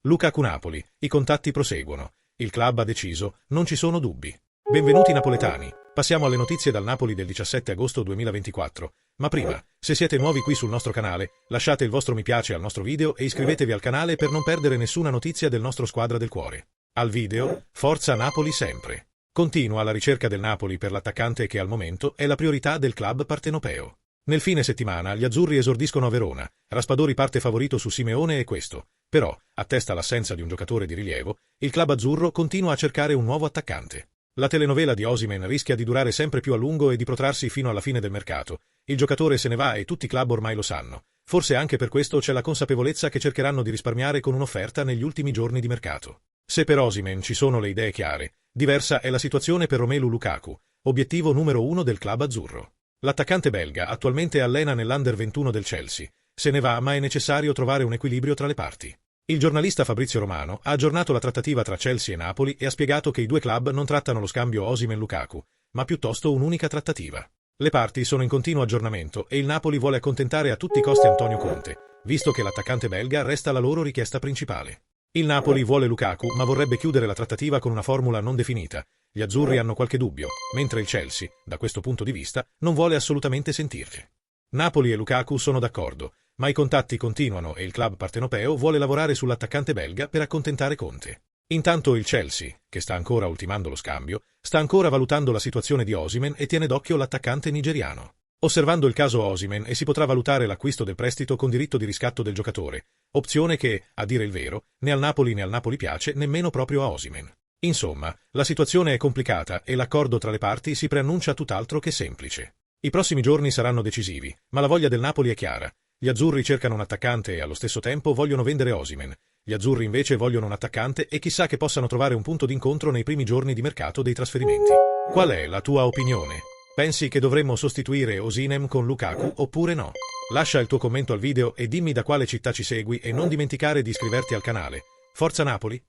Lukaku Napoli, i contatti proseguono. Il club ha deciso, non ci sono dubbi. Benvenuti napoletani, passiamo alle notizie dal Napoli del 17 agosto 2024. Ma prima, se siete nuovi qui sul nostro canale, lasciate il vostro mi piace al nostro video e iscrivetevi al canale per non perdere nessuna notizia del nostro squadra del cuore. Al video, forza Napoli sempre. Continua la ricerca del Napoli per l'attaccante che al momento è la priorità del club partenopeo. Nel fine settimana gli azzurri esordiscono a Verona, Raspadori parte favorito su Simeone e questo, però, attesta l'assenza di un giocatore di rilievo, il club azzurro continua a cercare un nuovo attaccante. La telenovela di Osimhen rischia di durare sempre più a lungo e di protrarsi fino alla fine del mercato. Il giocatore se ne va e tutti i club ormai lo sanno. Forse anche per questo c'è la consapevolezza che cercheranno di risparmiare con un'offerta negli ultimi giorni di mercato. Se per Osimhen ci sono le idee chiare, diversa è la situazione per Romelu Lukaku, obiettivo numero 1 del club azzurro. L'attaccante belga attualmente allena nell'Under 21 del Chelsea. Se ne va, ma è necessario trovare un equilibrio tra le parti. Il giornalista Fabrizio Romano ha aggiornato la trattativa tra Chelsea e Napoli e ha spiegato che i due club non trattano lo scambio Osimhen-Lukaku, ma piuttosto un'unica trattativa. Le parti sono in continuo aggiornamento e il Napoli vuole accontentare a tutti i costi Antonio Conte, visto che l'attaccante belga resta la loro richiesta principale. Il Napoli vuole Lukaku, ma vorrebbe chiudere la trattativa con una formula non definita. Gli azzurri hanno qualche dubbio, mentre il Chelsea, da questo punto di vista, non vuole assolutamente sentirci. Napoli e Lukaku sono d'accordo, ma i contatti continuano e il club partenopeo vuole lavorare sull'attaccante belga per accontentare Conte. Intanto il Chelsea, che sta ancora ultimando lo scambio, sta ancora valutando la situazione di Osimhen e tiene d'occhio l'attaccante nigeriano. Osservando il caso Osimhen si potrà valutare l'acquisto del prestito con diritto di riscatto del giocatore, opzione che, a dire il vero, né al Napoli piace nemmeno proprio a Osimhen. Insomma, la situazione è complicata e l'accordo tra le parti si preannuncia tutt'altro che semplice. I prossimi giorni saranno decisivi, ma la voglia del Napoli è chiara. Gli azzurri cercano un attaccante e allo stesso tempo vogliono vendere Osimhen. Gli azzurri invece vogliono un attaccante e chissà che possano trovare un punto d'incontro nei primi giorni di mercato dei trasferimenti. Qual è la tua opinione? Pensi che dovremmo sostituire Osimhen con Lukaku oppure no? Lascia il tuo commento al video e dimmi da quale città ci segui e non dimenticare di iscriverti al canale. Forza Napoli!